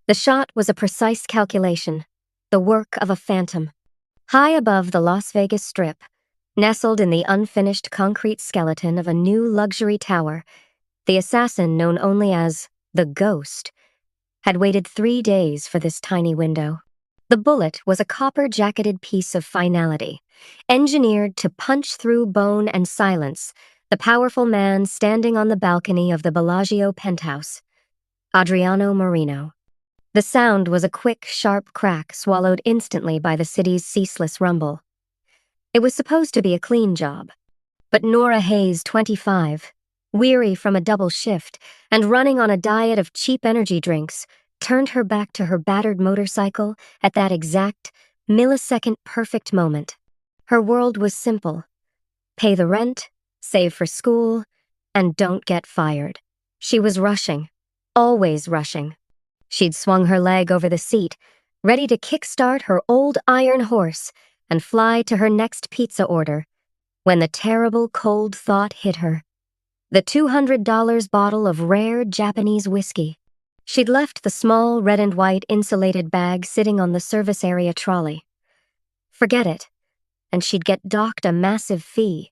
The shot was a precise calculation, the work of a phantom. High above the Las Vegas Strip, nestled in the unfinished concrete skeleton of a new luxury tower, the assassin known only as the Ghost had waited 3 days for this tiny window. The bullet was a copper-jacketed piece of finality, engineered to punch through bone and silence the powerful man standing on the balcony of the Bellagio penthouse, Adriano Marino. The sound was a quick, sharp crack swallowed instantly by the city's ceaseless rumble. It was supposed to be a clean job, but Nora Hayes, 25, weary from a double shift and running on a diet of cheap energy drinks, turned her back to her battered motorcycle at that exact, millisecond-perfect moment. Her world was simple. Pay the rent, save for school, and don't get fired. She was rushing, always rushing. She'd swung her leg over the seat, ready to kickstart her old iron horse and fly to her next pizza order, when the terrible cold thought hit her. The $200 bottle of rare Japanese whiskey. She'd left the small red and white insulated bag sitting on the service area trolley. Forget it, and she'd get docked a massive fee,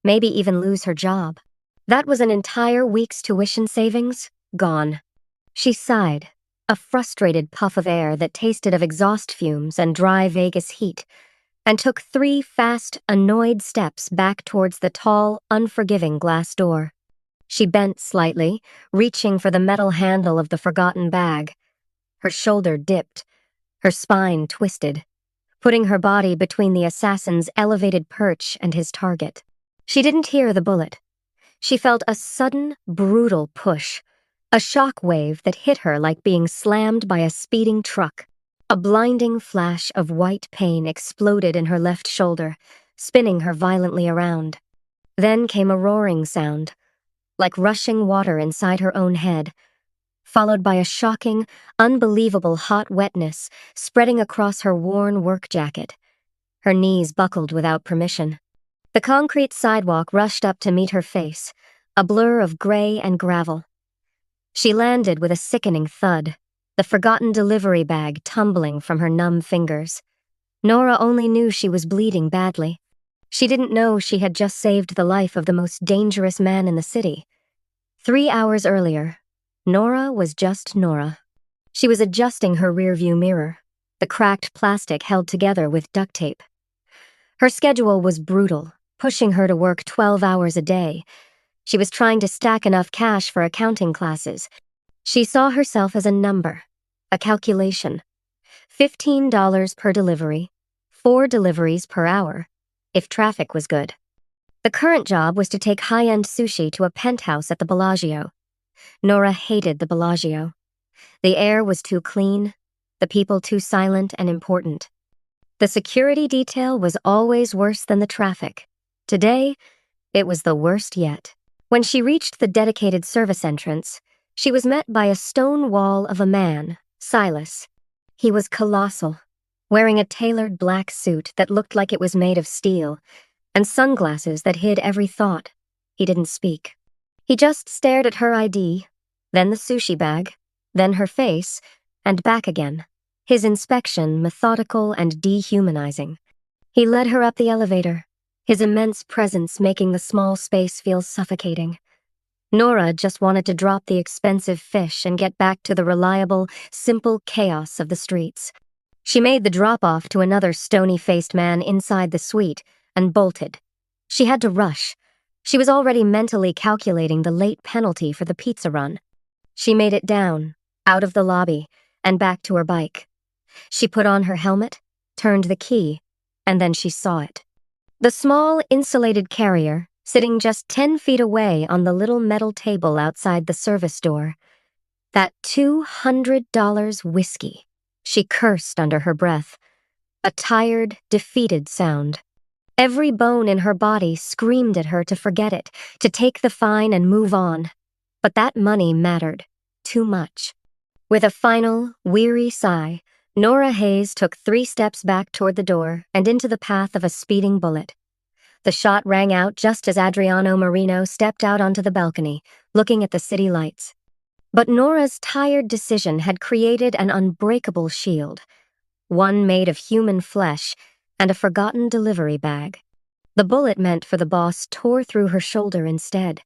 maybe even lose her job. That was an entire week's tuition savings, gone. She sighed, a frustrated puff of air that tasted of exhaust fumes and dry Vegas heat, and took 3 fast, annoyed steps back towards the tall, unforgiving glass door. She bent slightly, reaching for the metal handle of the forgotten bag. Her shoulder dipped, her spine twisted, putting her body between the assassin's elevated perch and his target. She didn't hear the bullet. She felt a sudden, brutal push, a shock wave that hit her like being slammed by a speeding truck. A blinding flash of white pain exploded in her left shoulder, spinning her violently around. Then came a roaring sound, like rushing water inside her own head, followed by a shocking, unbelievable hot wetness spreading across her worn work jacket. Her knees buckled without permission. The concrete sidewalk rushed up to meet her face, a blur of gray and gravel. She landed with a sickening thud, the forgotten delivery bag tumbling from her numb fingers. Nora only knew she was bleeding badly. She didn't know she had just saved the life of the most dangerous man in the city. 3 hours earlier, Nora was just Nora. She was adjusting her rearview mirror, the cracked plastic held together with duct tape. Her schedule was brutal, pushing her to work 12 hours a day. She was trying to stack enough cash for accounting classes. She saw herself as a number, a calculation. $15 per delivery, 4 deliveries per hour, if traffic was good. The current job was to take high-end sushi to a penthouse at the Bellagio. Nora hated the Bellagio. The air was too clean, the people too silent and important. The security detail was always worse than the traffic. Today, it was the worst yet. When she reached the dedicated service entrance, she was met by a stone wall of a man, Silas. He was colossal, wearing a tailored black suit that looked like it was made of steel, and sunglasses that hid every thought. He didn't speak. He just stared at her ID, then the sushi bag, then her face, and back again, his inspection methodical and dehumanizing. He led her up the elevator, his immense presence making the small space feel suffocating. Nora just wanted to drop the expensive fish and get back to the reliable, simple chaos of the streets. She made the drop-off to another stony-faced man inside the suite and bolted. She had to rush. She was already mentally calculating the late penalty for the pizza run. She made it down, out of the lobby, and back to her bike. She put on her helmet, turned the key, and then she saw it. The small, insulated carrier, sitting just 10 feet away on the little metal table outside the service door. That $200 whiskey. She cursed under her breath. A tired, defeated sound. Every bone in her body screamed at her to forget it, to take the fine and move on. But that money mattered. Too much. With a final, weary sigh, Nora Hayes took 3 steps back toward the door and into the path of a speeding bullet. The shot rang out just as Adriano Marino stepped out onto the balcony, looking at the city lights. But Nora's tired decision had created an unbreakable shield, one made of human flesh and a forgotten delivery bag. The bullet meant for the boss tore through her shoulder instead.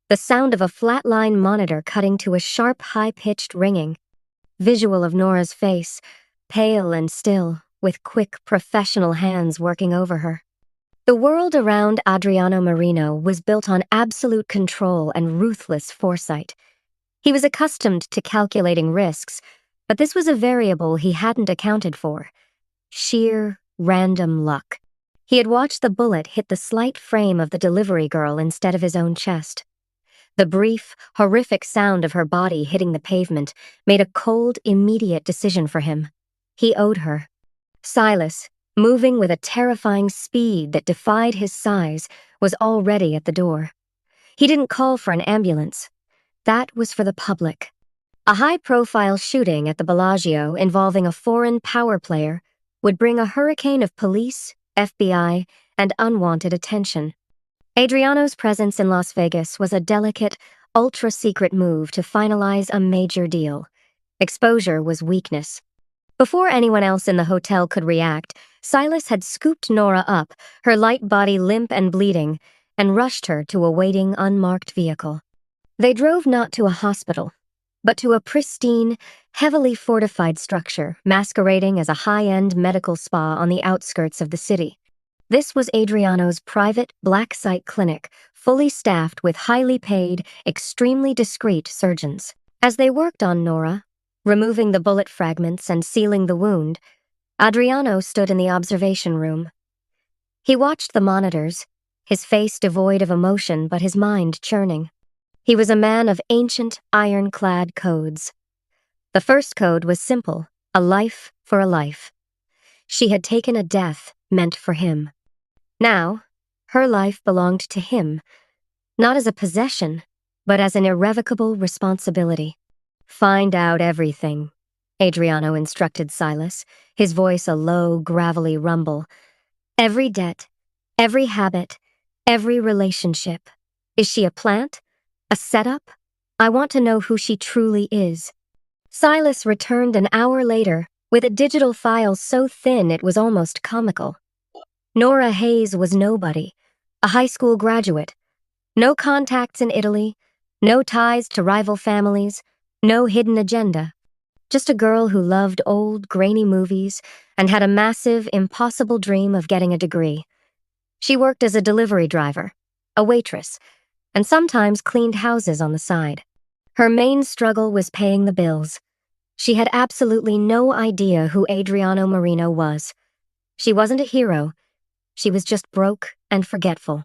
The sound of a flatline monitor cutting to a sharp, high-pitched ringing. Visual of Nora's face, pale and still, with quick, professional hands working over her. The world around Adriano Marino was built on absolute control and ruthless foresight. He was accustomed to calculating risks, but this was a variable he hadn't accounted for. Sheer, random luck. He had watched the bullet hit the slight frame of the delivery girl instead of his own chest. The brief, horrific sound of her body hitting the pavement made a cold, immediate decision for him. He owed her. Silas, moving with a terrifying speed that defied his size, was already at the door. He didn't call for an ambulance. That was for the public. A high-profile shooting at the Bellagio involving a foreign power player would bring a hurricane of police, FBI, and unwanted attention. Adriano's presence in Las Vegas was a delicate, ultra-secret move to finalize a major deal. Exposure was weakness. Before anyone else in the hotel could react, Silas had scooped Nora up, her light body limp and bleeding, and rushed her to a waiting, unmarked vehicle. They drove not to a hospital, but to a pristine, heavily fortified structure masquerading as a high-end medical spa on the outskirts of the city. This was Adriano's private black site clinic, fully staffed with highly paid, extremely discreet surgeons. As they worked on Nora, removing the bullet fragments and sealing the wound, Adriano stood in the observation room. He watched the monitors, his face devoid of emotion but his mind churning. He was a man of ancient, ironclad codes. The first code was simple, a life for a life. She had taken a death meant for him. Now, her life belonged to him, not as a possession, but as an irrevocable responsibility. "Find out everything," Adriano instructed Silas, his voice a low, gravelly rumble. "Every debt, every habit, every relationship. Is she a plant? A setup? I want to know who she truly is." Silas returned an hour later with a digital file so thin it was almost comical. Nora Hayes was nobody, a high school graduate. No contacts in Italy, no ties to rival families, no hidden agenda. Just a girl who loved old, grainy movies and had a massive, impossible dream of getting a degree. She worked as a delivery driver, a waitress, and sometimes cleaned houses on the side. Her main struggle was paying the bills. She had absolutely no idea who Adriano Marino was. She wasn't a hero. She was just broke and forgetful.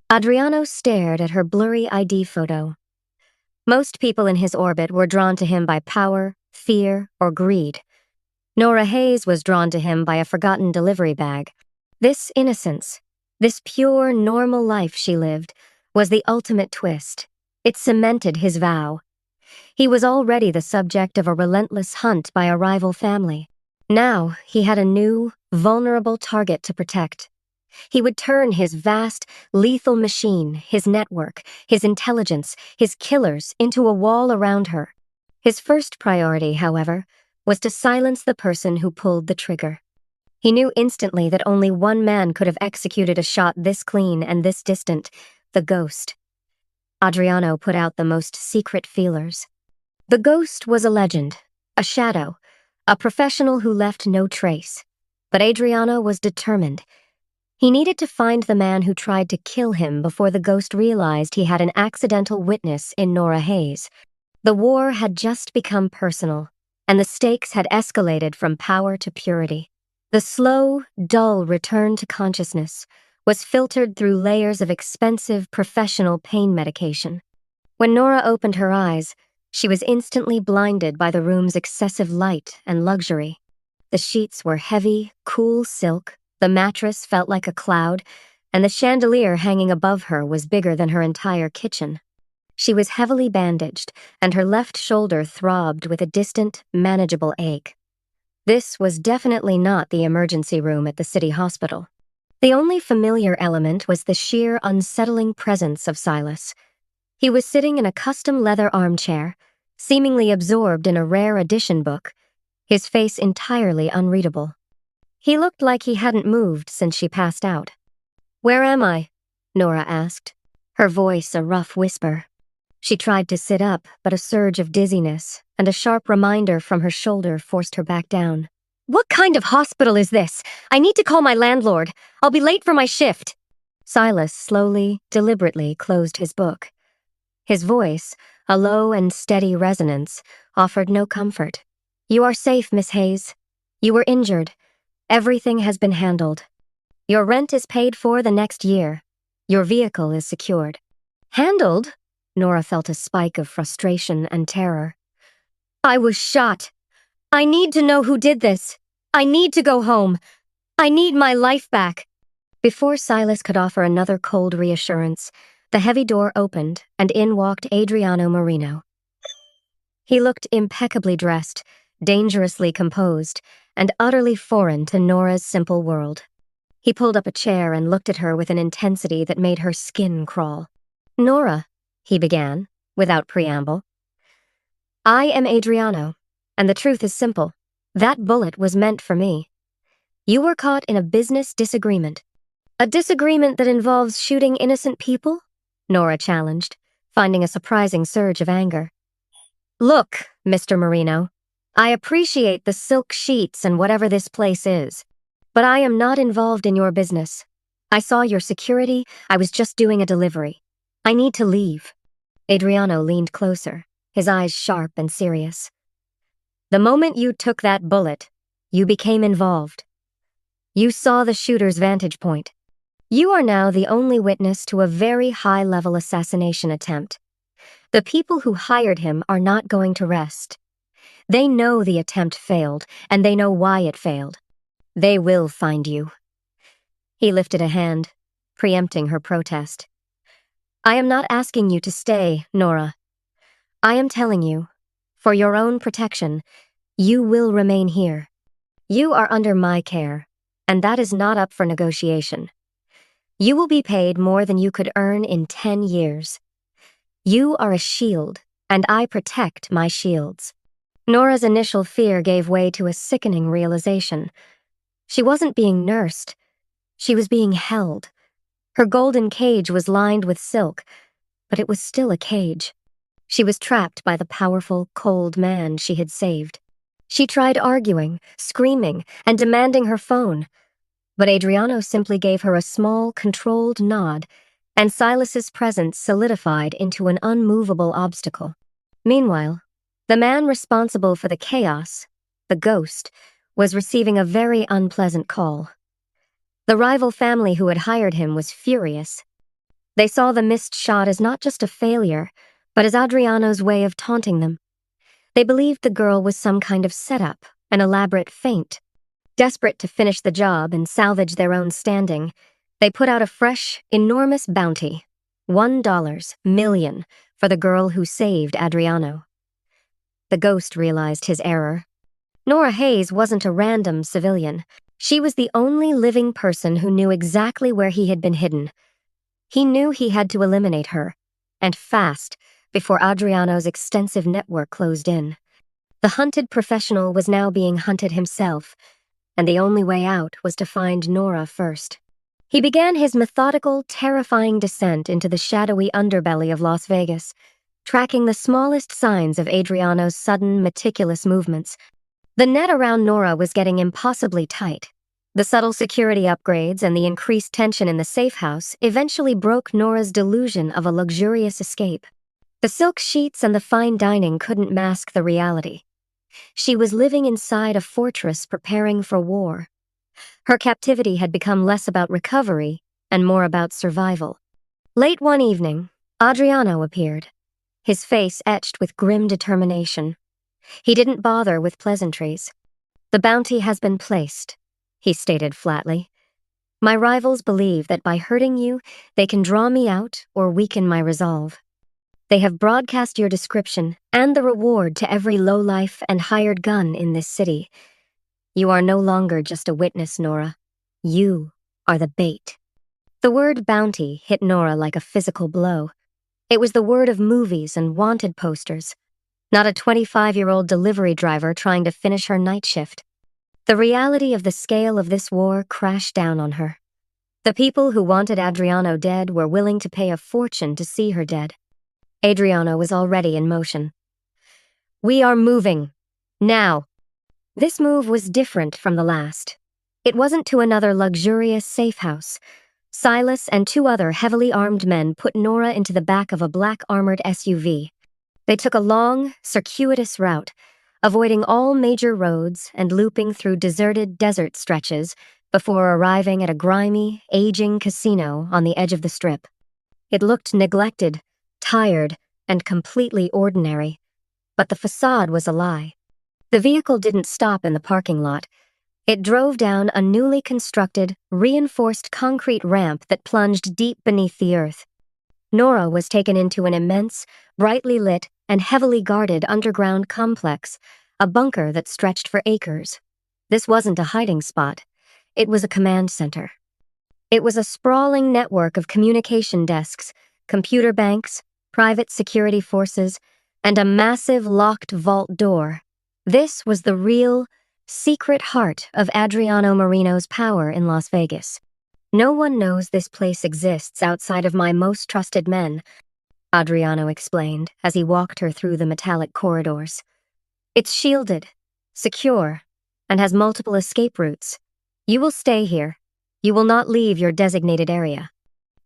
Adriano stared at her blurry ID photo. Most people in his orbit were drawn to him by power, fear, or greed. Nora Hayes was drawn to him by a forgotten delivery bag. This innocence, this pure, normal life she lived, was the ultimate twist. It cemented his vow. He was already the subject of a relentless hunt by a rival family. Now he had a new, vulnerable target to protect. He would turn his vast, lethal machine, his network, his intelligence, his killers into a wall around her. His first priority, however, was to silence the person who pulled the trigger. He knew instantly that only one man could have executed a shot this clean and this distant, the Ghost. Adriano put out the most secret feelers. The Ghost was a legend, a shadow, a professional who left no trace. But Adriano was determined. He needed to find the man who tried to kill him before the Ghost realized he had an accidental witness in Nora Hayes. The war had just become personal, and the stakes had escalated from power to purity. The slow, dull return to consciousness was filtered through layers of expensive professional pain medication. When Nora opened her eyes, she was instantly blinded by the room's excessive light and luxury. The sheets were heavy, cool silk, the mattress felt like a cloud, and the chandelier hanging above her was bigger than her entire kitchen. She was heavily bandaged, and her left shoulder throbbed with a distant, manageable ache. This was definitely not the emergency room at the city hospital. The only familiar element was the sheer, unsettling presence of Silas. He was sitting in a custom leather armchair, seemingly absorbed in a rare edition book, his face entirely unreadable. He looked like he hadn't moved since she passed out. "Where am I?" Nora asked, her voice a rough whisper. She tried to sit up, but a surge of dizziness and a sharp reminder from her shoulder forced her back down. "What kind of hospital is this? I need to call my landlord. I'll be late for my shift." Silas slowly, deliberately closed his book. His voice, a low and steady resonance, offered no comfort. "You are safe, Miss Hayes. You were injured. Everything has been handled. Your rent is paid for the next year. Your vehicle is secured." "Handled?" Nora felt a spike of frustration and terror. "I was shot. I need to know who did this. I need to go home. I need my life back." Before Silas could offer another cold reassurance, the heavy door opened and in walked Adriano Marino. He looked impeccably dressed, dangerously composed, and utterly foreign to Nora's simple world. He pulled up a chair and looked at her with an intensity that made her skin crawl. "Nora," he began, without preamble. "I am Adriano, and the truth is simple. That bullet was meant for me. You were caught in a business disagreement." "A disagreement that involves shooting innocent people?" Nora challenged, finding a surprising surge of anger. "Look, Mr. Marino, I appreciate the silk sheets and whatever this place is, but I am not involved in your business. I saw your security. I was just doing a delivery. I need to leave." Adriano leaned closer, his eyes sharp and serious. "The moment you took that bullet, you became involved. You saw the shooter's vantage point. You are now the only witness to a very high-level assassination attempt. The people who hired him are not going to rest. They know the attempt failed, and they know why it failed. They will find you." He lifted a hand, preempting her protest. "I am not asking you to stay, Nora. I am telling you, for your own protection, you will remain here. You are under my care, and that is not up for negotiation. You will be paid more than you could earn in 10 years. You are a shield, and I protect my shields." Nora's initial fear gave way to a sickening realization. She wasn't being nursed. She was being held. Her golden cage was lined with silk, but it was still a cage. She was trapped by the powerful, cold man she had saved. She tried arguing, screaming, and demanding her phone, but Adriano simply gave her a small, controlled nod, and Silas's presence solidified into an unmovable obstacle. Meanwhile, the man responsible for the chaos, the ghost, was receiving a very unpleasant call. The rival family who had hired him was furious. They saw the missed shot as not just a failure, but as Adriano's way of taunting them. They believed the girl was some kind of setup, an elaborate feint. Desperate to finish the job and salvage their own standing, they put out a fresh, enormous bounty, $1 million, for the girl who saved Adriano. The ghost realized his error. Nora Hayes wasn't a random civilian. She was the only living person who knew exactly where he had been hidden. He knew he had to eliminate her, and fast, before Adriano's extensive network closed in. The hunted professional was now being hunted himself, and the only way out was to find Nora first. He began his methodical, terrifying descent into the shadowy underbelly of Las Vegas, tracking the smallest signs of Adriano's sudden, meticulous movements. The net around Nora was getting impossibly tight. The subtle security upgrades and the increased tension in the safe house eventually broke Nora's delusion of a luxurious escape. The silk sheets and the fine dining couldn't mask the reality. She was living inside a fortress preparing for war. Her captivity had become less about recovery and more about survival. Late one evening, Adriano appeared, his face etched with grim determination. He didn't bother with pleasantries. "The bounty has been placed," he stated flatly. "My rivals believe that by hurting you, they can draw me out or weaken my resolve. They have broadcast your description and the reward to every lowlife and hired gun in this city. You are no longer just a witness, Nora. You are the bait." The word bounty hit Nora like a physical blow. It was the word of movies and wanted posters. not a 25-year-old delivery driver trying to finish her night shift. The reality of the scale of this war crashed down on her. The people who wanted Adriano dead were willing to pay a fortune to see her dead. Adriano was already in motion. "We are moving. Now." This move was different from the last. It wasn't to another luxurious safe house. Silas and two other heavily armed men put Nora into the back of a black-armored SUV. They took a long, circuitous route, avoiding all major roads and looping through deserted desert stretches before arriving at a grimy, aging casino on the edge of the strip. It looked neglected, tired, and completely ordinary, but the facade was a lie. The vehicle didn't stop in the parking lot. It drove down a newly constructed, reinforced concrete ramp that plunged deep beneath the earth. Nora was taken into an immense, brightly lit, and heavily guarded underground complex, a bunker that stretched for acres. This wasn't a hiding spot. It was a command center. It was a sprawling network of communication desks, computer banks, private security forces, and a massive locked vault door. This was the real, secret heart of Adriano Marino's power in Las Vegas. "No one knows this place exists outside of my most trusted men," Adriano explained as he walked her through the metallic corridors. "It's shielded, secure, and has multiple escape routes. You will stay here. You will not leave your designated area."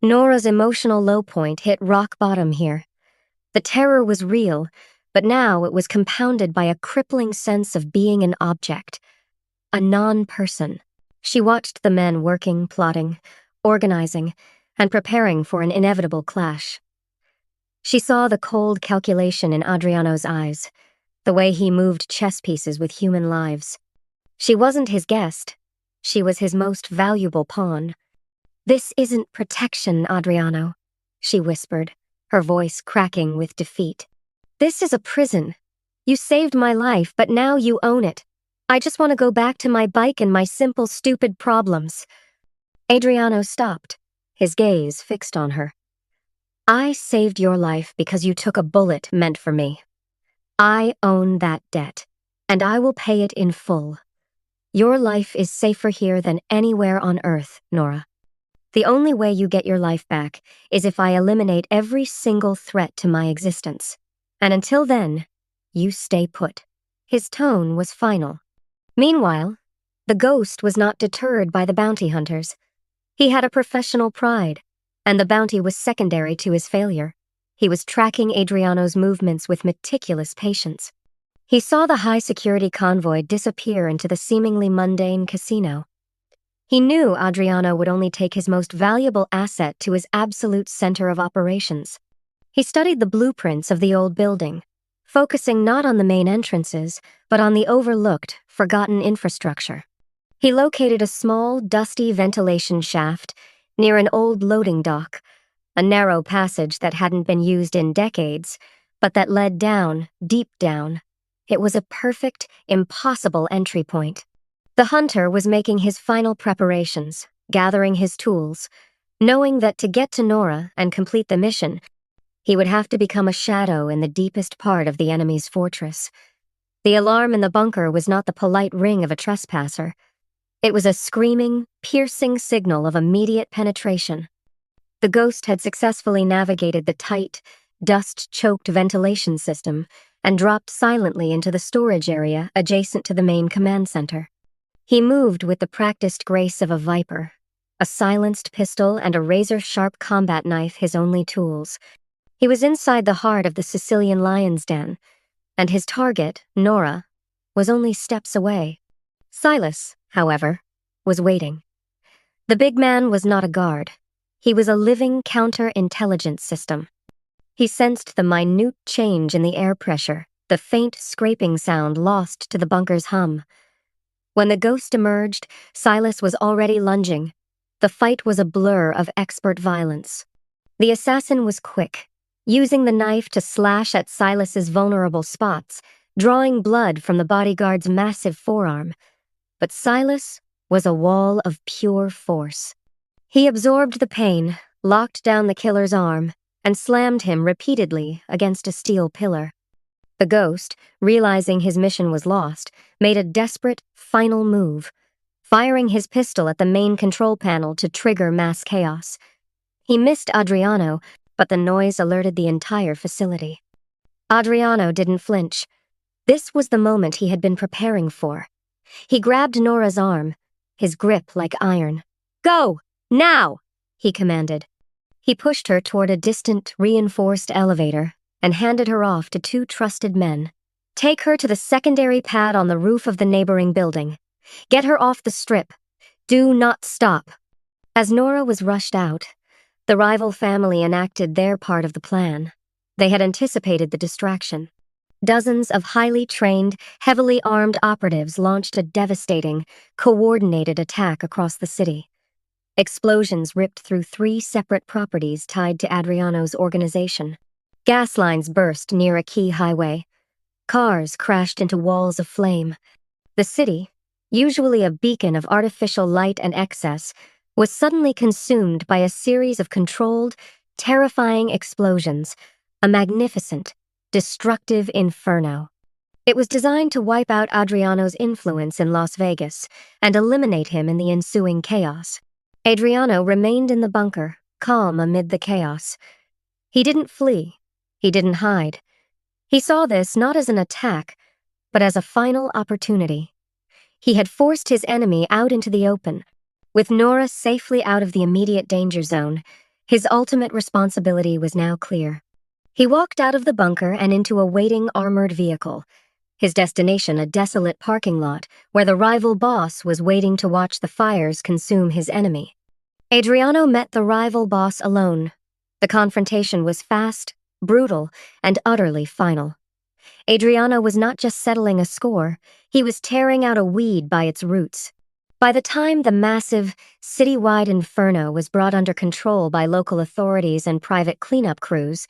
Nora's emotional low point hit rock bottom here. The terror was real, but now it was compounded by a crippling sense of being an object, a non-person. She watched the men working, plotting, organizing, and preparing for an inevitable clash. She saw the cold calculation in Adriano's eyes, the way he moved chess pieces with human lives. She wasn't his guest. She was his most valuable pawn. "This isn't protection, Adriano," she whispered, her voice cracking with defeat. "This is a prison. You saved my life, but now you own it. I just want to go back to my bike and my simple, stupid problems." Adriano stopped, his gaze fixed on her. "I saved your life because you took a bullet meant for me. I own that debt, and I will pay it in full. Your life is safer here than anywhere on Earth, Nora. The only way you get your life back is if I eliminate every single threat to my existence. And until then, you stay put." His tone was final. Meanwhile, the ghost was not deterred by the bounty hunters. He had a professional pride, and the bounty was secondary to his failure. He was tracking Adriano's movements with meticulous patience. He saw the high-security convoy disappear into the seemingly mundane casino. He knew Adriano would only take his most valuable asset to his absolute center of operations. He studied the blueprints of the old building, focusing not on the main entrances, but on the overlooked, forgotten infrastructure. He located a small, dusty ventilation shaft near an old loading dock, a narrow passage that hadn't been used in decades, but that led down, deep down. It was a perfect, impossible entry point. The hunter was making his final preparations, gathering his tools, knowing that to get to Nora and complete the mission, he would have to become a shadow in the deepest part of the enemy's fortress. The alarm in the bunker was not the polite ring of a trespasser. It was a screaming, piercing signal of immediate penetration. The ghost had successfully navigated the tight, dust-choked ventilation system and dropped silently into the storage area adjacent to the main command center. He moved with the practiced grace of a viper, a silenced pistol and a razor-sharp combat knife his only tools. He was inside the heart of the Sicilian lion's den, and his target, Nora, was only steps away. Silas, however, was waiting. The big man was not a guard. He was a living counter-intelligence system. He sensed the minute change in the air pressure, the faint scraping sound lost to the bunker's hum. When the ghost emerged, Silas was already lunging. The fight was a blur of expert violence. The assassin was quick, using the knife to slash at Silas's vulnerable spots, drawing blood from the bodyguard's massive forearm. But Silas was a wall of pure force. He absorbed the pain, locked down the killer's arm, and slammed him repeatedly against a steel pillar. The ghost, realizing his mission was lost, made a desperate, final move, firing his pistol at the main control panel to trigger mass chaos. He missed Adriano, but the noise alerted the entire facility. Adriano didn't flinch. This was the moment he had been preparing for. He grabbed Nora's arm, his grip like iron. "Go! Now!" he commanded. He pushed her toward a distant, reinforced elevator and handed her off to two trusted men. "Take her to the secondary pad on the roof of the neighboring building. Get her off the strip. Do not stop." As Nora was rushed out, the rival family enacted their part of the plan. They had anticipated the distraction. Dozens of highly trained, heavily armed operatives launched a devastating, coordinated attack across the city. Explosions ripped through 3 separate properties tied to Adriano's organization. Gas lines burst near a key highway. Cars crashed into walls of flame. The city, usually a beacon of artificial light and excess, was suddenly consumed by a series of controlled, terrifying explosions, a magnificent, destructive inferno. It was designed to wipe out Adriano's influence in Las Vegas and eliminate him in the ensuing chaos. Adriano remained in the bunker, calm amid the chaos. He didn't flee. He didn't hide. He saw this not as an attack, but as a final opportunity. He had forced his enemy out into the open. With Nora safely out of the immediate danger zone, his ultimate responsibility was now clear. He walked out of the bunker and into a waiting armored vehicle, his destination a desolate parking lot where the rival boss was waiting to watch the fires consume his enemy. Adriano met the rival boss alone. The confrontation was fast, brutal, and utterly final. Adriano was not just settling a score, he was tearing out a weed by its roots. By the time the massive, citywide inferno was brought under control by local authorities and private cleanup crews,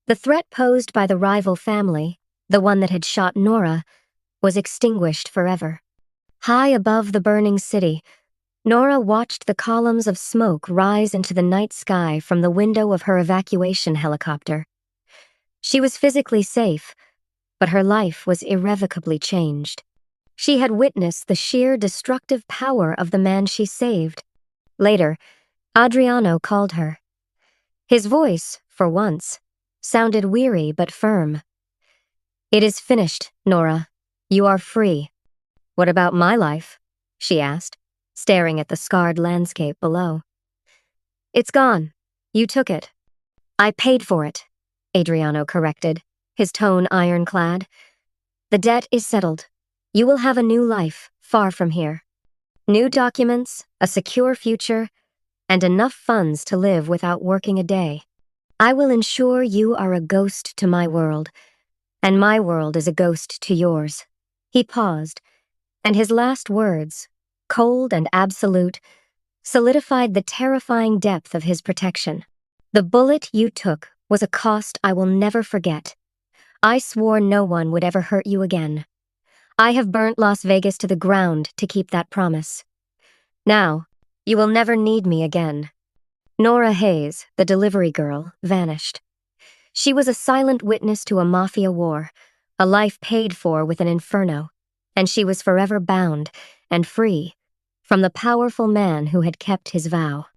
the threat posed by the rival family, the one that had shot Nora, was extinguished forever. High above the burning city, Nora watched the columns of smoke rise into the night sky from the window of her evacuation helicopter. She was physically safe, but her life was irrevocably changed. She had witnessed the sheer destructive power of the man she saved. Later, Adriano called her. His voice, for once, sounded weary but firm. "It is finished, Nora. You are free." "What about my life?" she asked, staring at the scarred landscape below. "It's gone. You took it." "I paid for it," Adriano corrected, his tone ironclad. "The debt is settled. You will have a new life, far from here. New documents, a secure future, and enough funds to live without working a day. I will ensure you are a ghost to my world, and my world is a ghost to yours." He paused, and his last words, cold and absolute, solidified the terrifying depth of his protection. "The bullet you took was a cost I will never forget. I swore no one would ever hurt you again. I have burnt Las Vegas to the ground to keep that promise. Now, you will never need me again." Nora Hayes, the delivery girl, vanished. She was a silent witness to a mafia war, a life paid for with an inferno, and she was forever bound and free from the powerful man who had kept his vow.